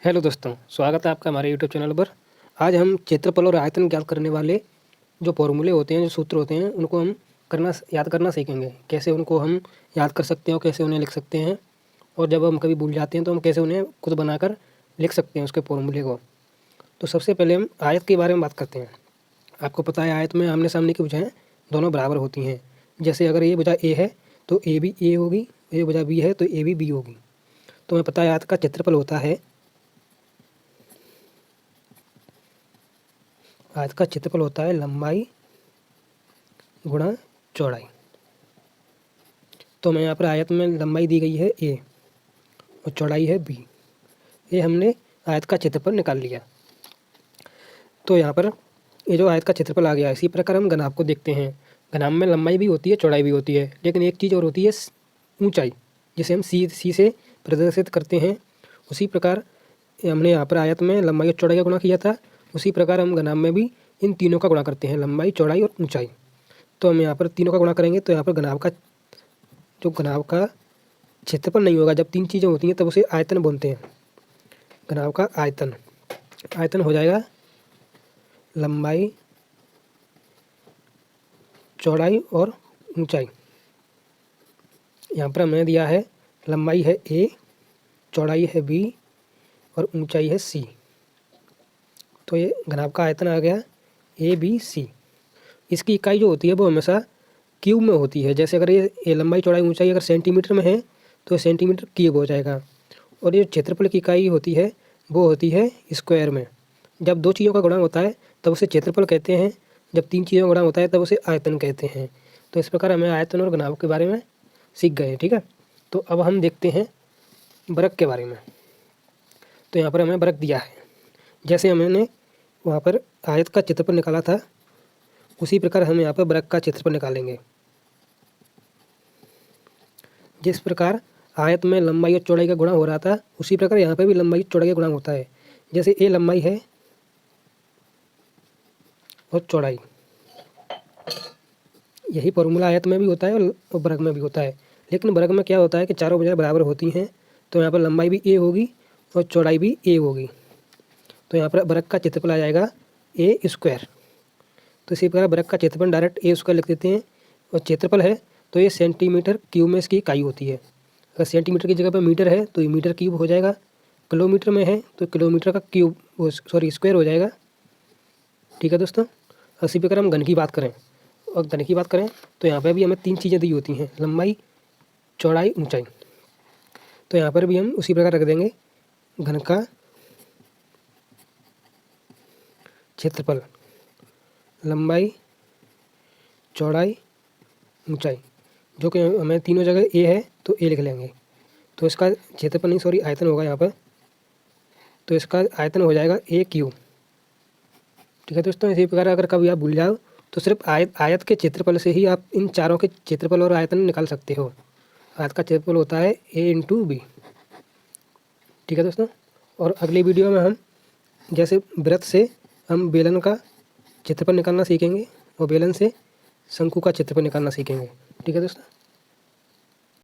Hello दोस्तों, स्वागत है आपका हमारे यूट्यूब चैनल पर। आज हम क्षेत्रफल और आयतन ज्ञात करने वाले जो फॉर्मूले होते हैं, जो सूत्र होते हैं, उनको हम याद करना सीखेंगे। कैसे उनको हम याद कर सकते हैं और कैसे उन्हें लिख सकते हैं, और जब हम कभी भूल जाते हैं तो हम कैसे उन्हें खुद बनाकर लिख सकते हैं उसके फॉर्मूले को। तो सबसे पहले हम आयत के बारे में बात करते हैं। आपको पता है आयत में आमने सामने की भुजाएँ दोनों बराबर होती हैं। जैसे अगर ये भुजा ए है तो ए भी ए होगी, ये भुजा बी है तो ए भी बी होगी। तो हमें पता है आयत का क्षेत्रफल होता है, आयत का क्षेत्रफल होता है लंबाई गुणा चौड़ाई। तो हमें यहाँ पर आयत में लंबाई दी गई है ए और चौड़ाई है बी। ये हमने आयत का क्षेत्रफल निकाल लिया। तो यहाँ पर ये जो आयत का क्षेत्रफल आ गया, इसी प्रकार हम घनाभ को देखते हैं। घनाभ में लंबाई भी होती है, चौड़ाई भी होती है, लेकिन एक चीज़ और होती है ऊंचाई, जिसे हम सी से प्रदर्शित करते हैं। उसी प्रकार हमने यहाँ पर आयत में लंबाई और चौड़ाई का गुणा किया था, उसी प्रकार हम घनाभ में भी इन तीनों का गुणा करते हैं, लंबाई, चौड़ाई और ऊंचाई। तो हम यहाँ पर तीनों का गुणा करेंगे तो यहाँ पर घनाभ का क्षेत्रफल नहीं होगा। जब तीन चीज़ें होती हैं तब उसे आयतन बोलते हैं। घनाभ का आयतन हो जाएगा लंबाई, चौड़ाई और ऊंचाई। यहाँ पर हमें दिया है लंबाई है ए, चौड़ाई है बी और ऊंचाई है सी। तो ये घनाभ का आयतन आ गया ए बी सी। इसकी इकाई जो होती है वो हमेशा क्यूब में होती है। जैसे अगर ये लंबाई, चौड़ाई, ऊंचाई अगर सेंटीमीटर में है तो सेंटीमीटर क्यूब हो जाएगा। और ये क्षेत्रफल की इकाई होती है वो होती है स्क्वायर में। जब दो चीज़ों का गुणा होता है तब उसे क्षेत्रफल कहते हैं, जब तीन चीज़ों का गुणा होता है तब उसे आयतन कहते हैं। तो इस प्रकार हमें आयतन और घनाभ के बारे में सीख गए, ठीक है। तो अब हम देखते हैं वर्ग के बारे में। तो यहाँ पर हमें वर्ग दिया है, जैसे हमने वहाँ पर आयत का क्षेत्रफल निकाला था, उसी प्रकार हम यहाँ पर वर्ग का क्षेत्रफल निकालेंगे। जिस प्रकार आयत में लंबाई और चौड़ाई का गुणा हो रहा था, उसी प्रकार यहाँ पर भी लंबाई चौड़ाई का गुणा होता है। जैसे ए लंबाई है और चौड़ाई, यही फॉर्मूला आयत में भी होता है और वर्ग में भी होता है। लेकिन वर्ग में क्या होता है कि चारों भुजाएं बराबर होती हैं, तो यहाँ पर लंबाई भी ए होगी और चौड़ाई भी ए होगी। तो यहाँ पर वर्ग का क्षेत्रफल आ जाएगा ए स्क्वायर। तो इसी प्रकार वर्ग का क्षेत्रफल डायरेक्ट ए स्क्वायर लिख देते हैं। और क्षेत्रफल है तो ये सेंटीमीटर क्यूब में इसकी इकाई होती है। अगर सेंटीमीटर की जगह पर मीटर है तो ये मीटर क्यूब हो जाएगा। किलोमीटर में है तो किलोमीटर का क्यूब स्क्वायर हो जाएगा, ठीक है दोस्तों। इसी प्रकार हम घन की बात करें तो यहाँ पर भी हमें तीन चीज़ें दी होती हैं, लंबाई, चौड़ाई, ऊंचाई। तो यहाँ पर भी हम उसी प्रकार रख देंगे घन का क्षेत्रफल, लंबाई, चौड़ाई, ऊंचाई, जो कि हमें तीनों जगह ए है तो ए लिख लेंगे। तो इसका क्षेत्रफल नहीं आयतन होगा यहाँ पर, तो इसका आयतन हो जाएगा ए क्यूब, ठीक है दोस्तों। इसी प्रकार अगर कभी आप भूल जाओ तो सिर्फ आयत के क्षेत्रफल से ही आप इन चारों के क्षेत्रफल और आयतन निकाल सकते हो। आयत का क्षेत्रफल होता है ए इंटू बी, ठीक है दोस्तों। और अगली वीडियो में हम जैसे वृत्त से हम बेलन का क्षेत्रफल निकालना सीखेंगे और बेलन से शंकु का क्षेत्रफल निकालना सीखेंगे, ठीक है दोस्तों।